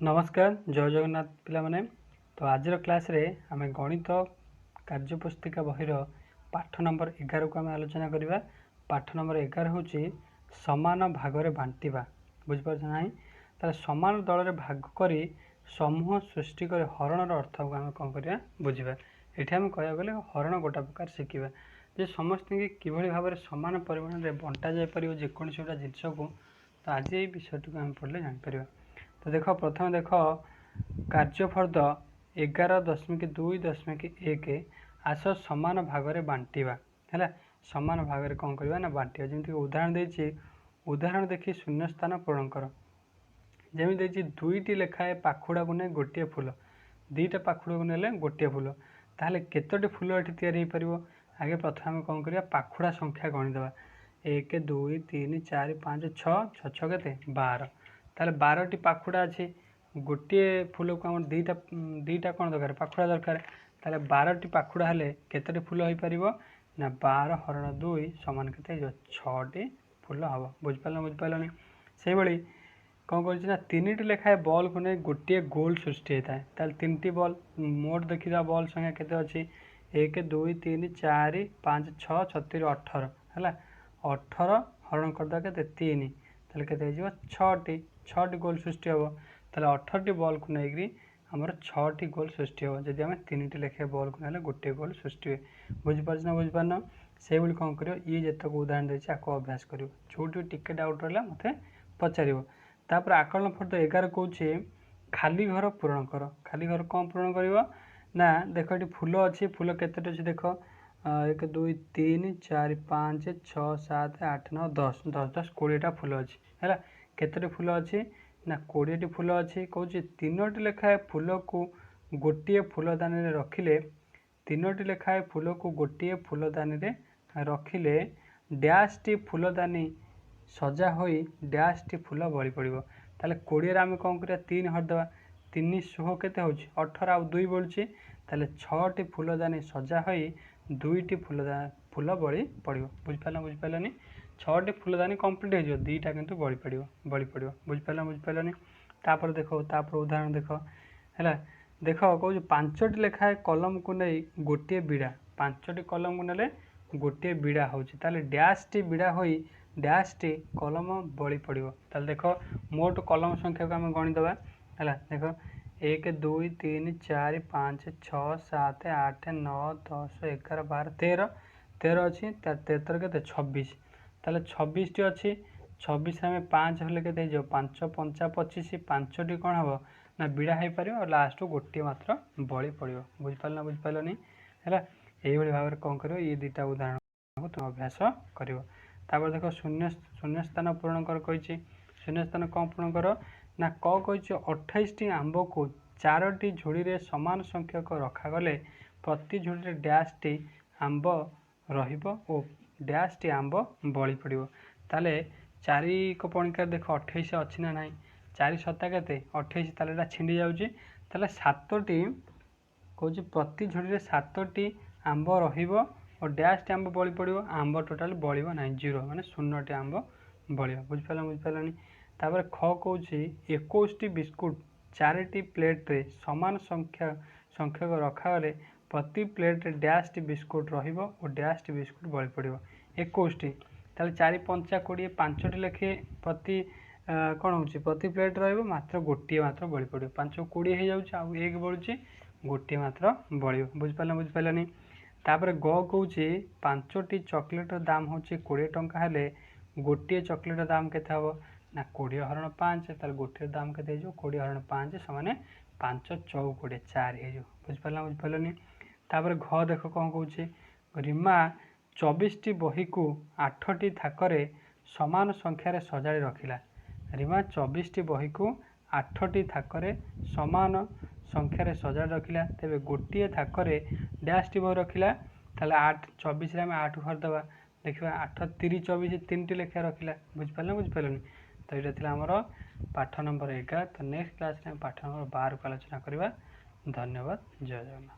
नमस्कार जय जगन्नाथ पिला माने। तो आज क्लास रे आम गणित कार्यपुस्तिका बहिर पाठ नंबर 11 को आम आलोचना करवा। पाठ नंबर 11 हूँ समान भागरे बांटिबा। बुझिपार ना तार समान दल रे भाग करी समूह सृष्टि कर हरण अर्थ को आम कौन करवा बुझा। ये आम कह गले हरण गोटा प्रकार शिखा जे समस्त किभली भाव में समान परिमाण में बंटा जापर जेकोसी गोटा जिनस को। तो आज ये विषय को आम पढ़ले जापर। तो देख प्रथम देख कार्यफर्द 11.2.1 आस समान भाग में बांटिबा है। समान भाग में कौन करवा ना बांटिबा। जमीक उदाहरण देती उदाहरण देखी शून्य स्थान पूरण कर। जमी देखिए दुईटी लेखाए पाखुड़ा को नहीं गोटे फूल दुईटा पाखुड़ा को नेले गोटे फूल ताहले केतोटी फूल ये तैयारी हो पार। आगे प्रथम कौन करवा पाखुड़ा संख्या गणिदेवा 1 2 3 4 5 6 6 के 12 ताहले 12टी पाखुड़ा अच्छी गोटे फूल को आम दीटा कौन दरकार पाखुड़ा दरकार ताहले 12टी पाखुड़ा हेले केतोटी फूल हो पार ना 12 हरण 2 समान के 6टी फूल हम। बुझिपारे से भाई कौन कर तीन लेखाए बॉल को नहीं गोटे गोल सृष्टि होता है। ताल 3टी बॉल मोट देखा बॉल संख्या केते अच्छी 1 2 3 4 5 6 36 18 है। 18 हरण करदा के 3 ताले केते 6टी गोल सृष्टि हम। ताले 18टी बॉल को नहीं आमर 6टी गोल सृष्टि हम जदि आम 3टी लेखाए बॉल को ना गोटे गोल सृष्टि हुए। बुझिपार ना बुझिपारन से भाई कौन कर ये जितक उदाहरण देती आपको अभ्यास कर जो टिके डाउट रहा मत पचार। तापर आकलन फर्द 11 कौचे खाली घर पूरण कर। खाली घर कौन पूरण कर ना देख ये फूल अच्छी फूल केतोटी अच्छी देख 1 2 3 4 5 6 7 8 9 10 10 10 20टा फूल अच्छी है। केतोटी फूल अच्छी ना 20टी फूल अच्छी कौच 3टी लेखाए फूल को गोटे फूलदानी में रखिले 3टी लेखाए फूल को गोटे फूलदानी में रखिले डैश टी फूलदानी सजा हो डैश टी फूल बड़ी पड़ो। ताले 20 आम कौन कर 3 हरदे 3 शोह के 18 आ 2 बढ़ुची ताले 6टी फूलदानी सजा हो 2टी फूल बड़ी पड़ो। बुझिपारनी 6टी फूलदानी कम्प्लीट हो 2टा किंतु बड़ी पड़ो। बुझिपारनी तापर देख तापर उदाहरण देख है। देख कौन 5टी लेखाए कलम को नहीं गोटे बिड़ा 5टी कलम को नेले गोटे बिड़ा हो डैश टी बिड़ा हो डैश टी कलम बड़ी पड़ो। ताल देख मोट कलम संख्या को आम गणिदेवा है। देख 1 2 3 4 5 6 7 8 9 10 11 12 13 13 अच्छी 13 के 26 ताले 26टी अच्छी 26 आम 5 हेल्ले के 5 5 25 5टी कौन हम ना बिड़ा हो पार और लास्ट गोटे मात्र बड़ी पड़ो। बुझिपारनी है। यही भाव में कौन कर ये दुटा उदाहरण को तुम अभ्यास कर। तापर देख शून्य स्थान पूरण कर कही शून्य स्थान कौन पूरण कर ना कही 28टी आंब को 4टी झोड़ी रे समान संख्यक रखागले प्रति झोड़ी डैश टी आंब और डैश टी आंब बड़ी पड़ो। ताले 4 को पणिकार देख 28 अच्छी ना ना 4 7 के 28 ताले छिंडी जाऊँगी ताले 7टी कौच प्रति झोड़ी रे 7टी आंब रहिबो और डैश टी आंब बड़ी पड़ो। आंब टोटाल बढ़ो ना 0 माने 0टी आंब बढ़ो। बुझिपारनी तापर ख कौच 21टी बिस्कुट 4टी प्लेट रे समान संख्यक रखागले प्रति प्लेट रे डैश टी बिस्कुट रहिबो और डैश टी बिस्कुट बड़ी पड़ो 21टी ताले 4 5 20 5टी लेखे प्रति कौन हो प्रति प्लेट रहिबो मात्र गोटे मात्र बड़ी पड़ो 5 20 हो जाऊँ एक बढ़ुची गोटे मात्र बढ़ो। बुझिपारनी तापर ग कौच 5टी चॉकलेट दाम हूँ 20 टंका हेले गोटे चॉकलेट दाम के ना 20 हरण 5 तार गोटे दाम के 20 हरण 5 समान 5 चौकोड़े 4 हो। बुझिपारनी तापर घ देख कौन कौच रीमा 24टी बही को 8टी थाकरे समान संख्यार सजाड़ी रखिला। रीमा 24टी बही को 8टी थाकरे समान संख्यार सजाड़ी रखिला तेरे गोटे थाकरे डैश टी बही रखिला ताले 8 24 आम 8 हरदे देखा 8 3 24 3टी लेखा रखिला। बुझिपारनी तो ये आमर पाठ नंबर 11। तो नेक्स्ट क्लास में पाठ नंबर 12 को आलोचना करवा। धन्यवाद जय जगन्नाथ।